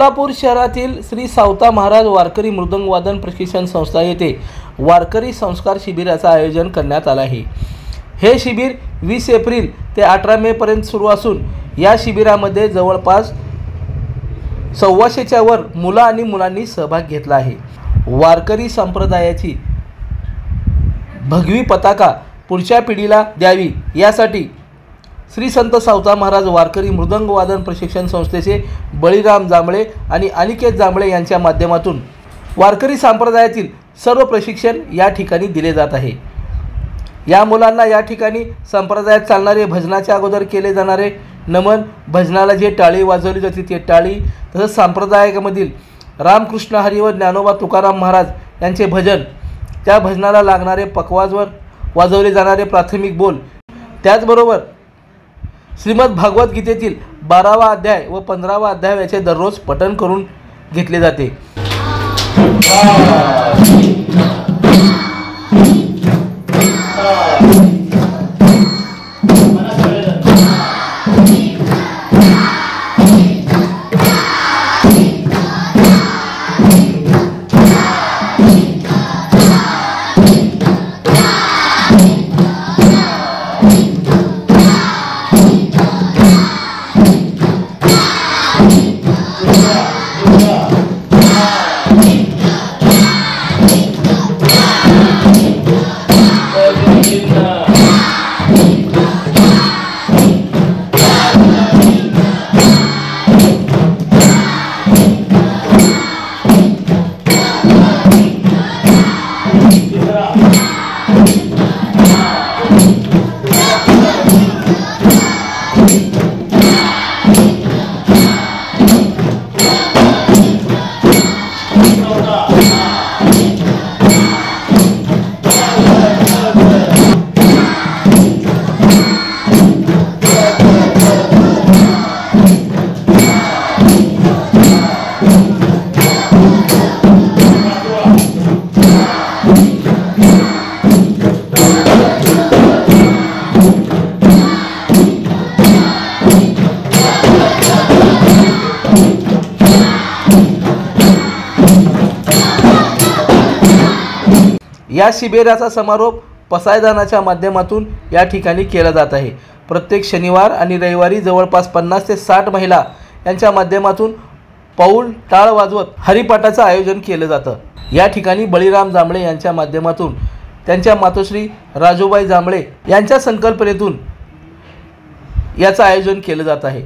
सोलापूर शहरातील श्री सावता महाराज वारकरी मृदंग वादन प्रशिक्षण संस्था येथे वारकरी संस्कार शिबिराचं आयोजन करण्यात आलं आहे। हे शिबिर 20 एप्रिल ते 18 मे पर्यंत सुरू असून या शिबिरामध्ये जवळपास 125च्या वर मुलं आणि मुलांनी सहभाग घेतला आहे। वारकरी संप्रदायाची भगवी पताका पुढच्या पिढीला द्यावी यासाठी श्री संत सावता महाराज वारकरी मृदंग वादन प्रशिक्षण संस्थेचे बळीराम जांभळे आणि अनिकेत जांभळे यांच्या माध्यमातून वारकरी संप्रदायातील सर्व प्रशिक्षण या ठिकाणी दिले जात आहे। या मुलांना या ठिकाणी संप्रदायात चालणारे भजनाच्या अगोदर केले जाणारे नमन, भजनाला जे टाळी वाजवली जाते ते टाळी, तसंच संप्रदायामधील रामकृष्ण हरी व ज्ञानोबा तुकाराम महाराज यांचे भजन, त्या भजनाला लागणारे पखवाजवर वाजवले जाणारे प्राथमिक बोल, त्याचबरोबर श्रीमद भागवत गीतेतील 12वा अध्याय व 15वा अध्याय याचे दररोज पठण करून घेतले जाते। या शिबिराचा समारोप पसायदानाच्या माध्यमातून या ठिकाणी केला जात आहे। प्रत्येक शनिवार आणि रविवारी जवळपास 50 ते 60 महिला यांच्या माध्यमातून पाऊल टाळ वाजवत हरिपाठाचं आयोजन केलं जातं। या ठिकाणी बळीराम जांभळे यांच्या माध्यमातून त्यांच्या मातोश्री राजूबाई जांभळे यांच्या संकल्पनेतून याचं आयोजन केलं जात आहे।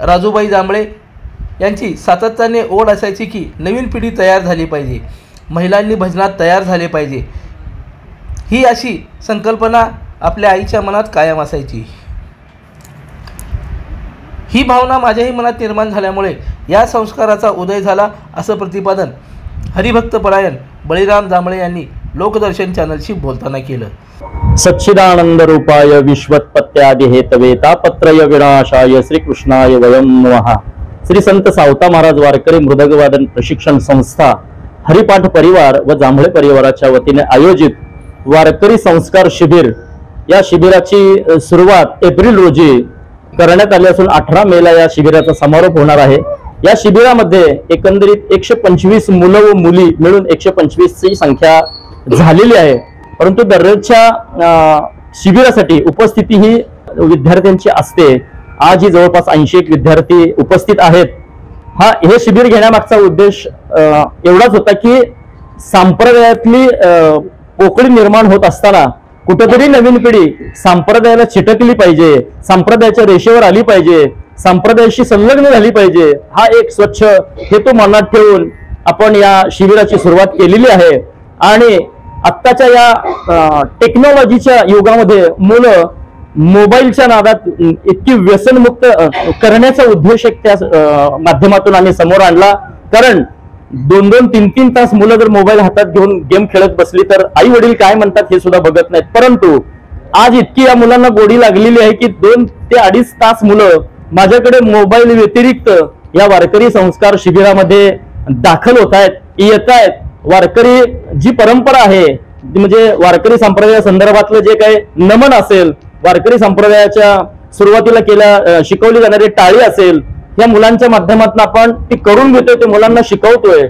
राजूबाई जांभळे यांची सातत्याने ओढ असायची की नवीन पिढी तयार झाली पाहिजे, महिलांनी भजनात तयार झाले पाहिजे, ही अशी संकल्पना आपल्या आईच्या मनात कायम असायची। ही भावना माझ्याही मनात निर्माण झाल्यामुळे या संस्काराचा उदय झाला असं प्रतिपादन हरिभक्तपरायण बळीराम जांभळे यांनी लोकदर्शन चॅनलशी बोलताना केलं। सच्चिदानंद रूपाय विश्वत्पत्त्यादि हेतवे तापत्रय विनाशाय श्रीकृष्णाय वयं नमः। श्री संत सावता महाराज वारकरी मृदंगवादन प्रशिक्षण संस्था हरिपाठ परिवार व जांभळे परिवाराच्या वतीने आयोजित वारकरी संस्कार शिबिर या शिबिराची सुरुवात एप्रिल रोजी करण्यात आली असून 18 मेला या शिबिराचा समारोप होणार आहे। या शिबिरामध्ये एकंदरीत 125 मुलं व मुली मिळून 125 ची संख्या झालेली आहे। परंतु दररोजच्या शिबिरासाठी उपस्थिती ही विद्यार्थ्यांची असते। आज ही जवळपास 81 विद्यार्थी उपस्थित आहेत। हे शिबिर घेण्यामागचा उद्देश एवढाच होता की संप्रदायातली पोकळी निर्माण होत असताना कुठेतरी नवीन पिढी संप्रदायाला चिटकली पाहिजे, संप्रदायाच्या रेषेवर आली पाहिजे, संप्रदायाशी संलग्न झाली पाहिजे। हा एक स्वच्छ हेतू मनात ठेवून आपण या शिबिराची सुरुवात केलेली आहे। आणि आत्ताच्या या टेक्नॉलॉजीच्या युगामध्ये मुलं मोबाईलच्या नादात इतकी व्यसनमुक्त करण्याचा उद्देश त्या माध्यमातून आम्ही समोर आणला। कारण 2-2, 3-3 तास मुलं जर मोबाईल हातात घेऊन गेम खेळत बसली तर आई वडील काय म्हणतात हे सुद्धा बघत नाहीत। परंतु आज इतकी या मुलांना गोडी लागलेली आहे की 2 ते 2.5 तास मुलं माझ्याकडे मोबाईल व्यतिरिक्त या वारकरी संस्कार शिबिरामध्ये दाखल होत आहेत, येत आहेत। वारकरी जी परंपरा आहे म्हणजे वारकरी संप्रदाया संदर्भातलं जे काही नमन असेल, वारकरी संप्रदायाच्या सुरुवातीला शिकवली जाणारी टाळी असेल, या मुलांच्या माध्यमातून आपण ती करून घेतोय, ते मुलांना शिकवतोय।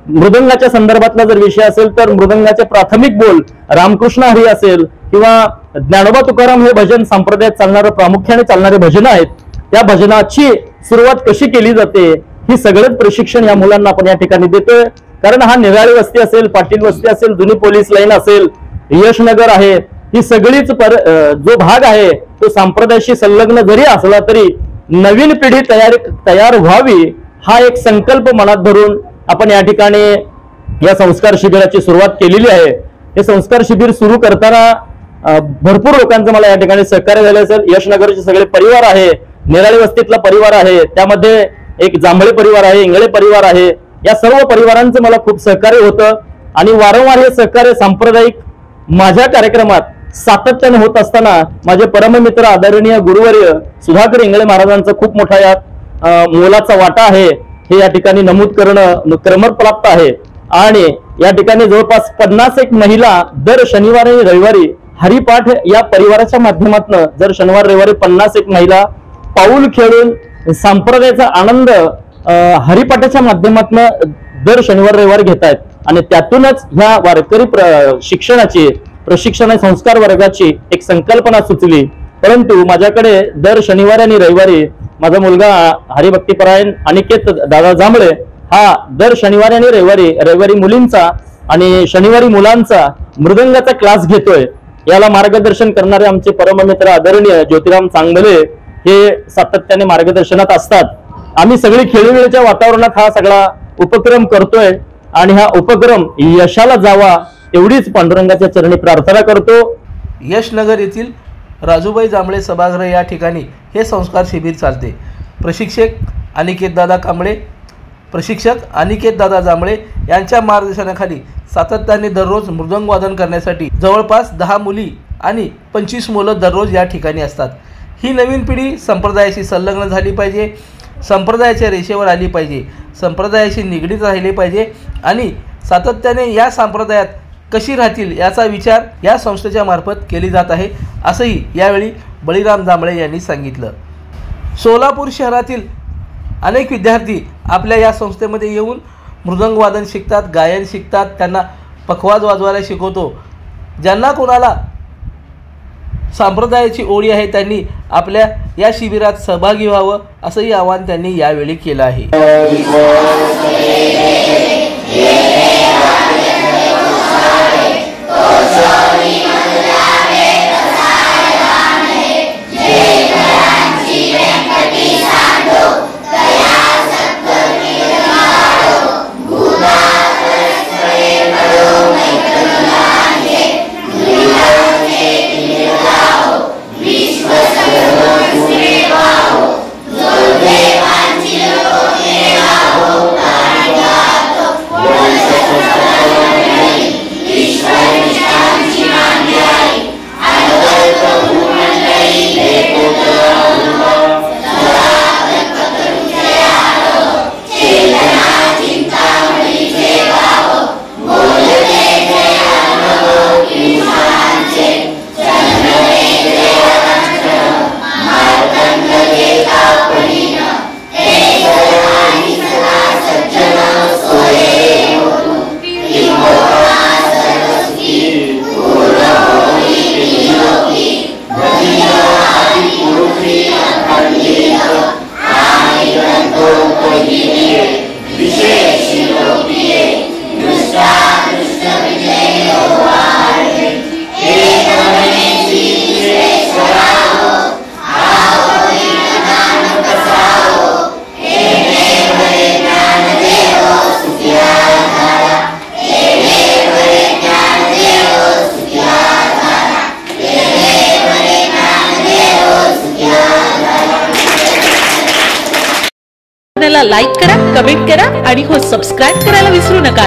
मृदंगाच्या संदर्भातला जर विषय असेल तर मृदंगाचे प्राथमिक बोल रामकृष्ण हरी असेल किंवा ज्ञानोबा तुकाराम हे भजन संप्रदायात चालणारं प्रामुख्याने चालणारे भजन आहेत, त्या भजनाची सुरुवात कशी केली जाते ही सगळंच प्रशिक्षण या मुलांना आपण या ठिकाणी देतोय। कारण हा निराळी वस्ती असेल, पाटील वस्ती असेल, जुनी पोलीस लाईन असेल, यशनगर आहे, ही सगळीच जो भाग आहे तो संप्रदायाशी संलग्न जरी असला तरी नवीन पिढी तयार व्हावी हा एक संकल्प मनात धरून आपण या ठिकाणी या संस्कार शिबिराची सुरुवात केलेली आहे। हे संस्कार शिबिर सुरू करताना भरपूर लोकांचं मला या ठिकाणी सहकार्य झालं असेल। यशनगरचे सगळे परिवार आहे, निराळी वस्तीतला परिवार आहे, त्यामध्ये एक जांभळे परिवार आहे, इंगळे परिवार आहे, या सर्व परिवारांचं मला खूप सहकार्य होतं। आणि वारंवार हे सहकार्य सांप्रदायिक माझ्या कार्यक्रमात सातत्याने होत असताना माझे परममित्र आदरणीय गुरुवर्य सुधाकर इंगळे महाराजांचा खूप मोठा यात मोलाचा वाटा आहे हे या ठिकाणी नमूद करणं क्रमप्राप्त आहे। आणि या ठिकाणी जवळपास 51 महिला दर शनिवार आणि रविवारी हरिपाठ या परिवाराच्या माध्यमातून जर शनिवार रविवारी 51 महिला पाऊल खेळून संप्रदायाचा आनंद हरिपाठाच्या माध्यमातून दर शनिवार रविवार घेत आहेत। आणि त्यातूनच ह्या वारकरी शिक्षणाची प्रशिक्षण संस्कार वर्गाची एक संकल्पना सुचली। परंतु माझ्याकडे दर शनिवारी आणि रविवारी माझा मुलगा हरिभक्तीपरायण अनिकेत दादा जांभळे हा दर शनिवारी आणि रविवारी मुलींचा आणि शनिवारी मुलांचा मृदंगाचा क्लास घेतोय। याला मार्गदर्शन करणारे आमचे परममित्र आदरणीय ज्योतिराम चांगले हे सातत्याने मार्गदर्शनात असतात। आम्ही सगळी खेळीमेळीच्या वातावरणात हा सगळा उपक्रम करतोय आणि हा उपक्रम यशाला जावा एवढीच पांडुरंगाच्या चरणी प्रार्थना करतो। यशनगर येथील राजूबाई जांभळे सभागृह या ठिकाणी हे संस्कार शिबिर चालते। प्रशिक्षक अनिकेत दादा जांभळे यांच्या मार्गदर्शनाखाली सातत्याने दररोज मृदंग वादन करण्यासाठी जवळपास 10 मुली आणि 25 मुलं दररोज या ठिकाणी असतात। ही नवीन पिढी संप्रदायाशी संलग्न झाली पाहिजे, संप्रदायाच्या रेषेवर आली पाहिजे, संप्रदायाशी निगडीत राहिली पाहिजे आणि सातत्याने या संप्रदायात कशी राहतील याचा विचार या संस्थेच्या मार्फत केली जात आहे, असंही यावेळी बळीराम जांभळे यांनी सांगितलं। सोलापूर शहरातील अनेक विद्यार्थी आपल्या या संस्थेमध्ये येऊन मृदंग वादन शिकतात, गायन शिकतात, त्यांना पखवाज वाजवायला शिकवतो। ज्यांना कोणाला संप्रदायाची ओढ आहे त्यांनी आपल्या या शिबिरात सहभागी व्हावं असंही आवाहन त्यांनी यावेळी केलं आहे। व्हिडिओला लाईक करा, कमेंट करा आणि हो सबस्क्राईब करायला विसरू नका.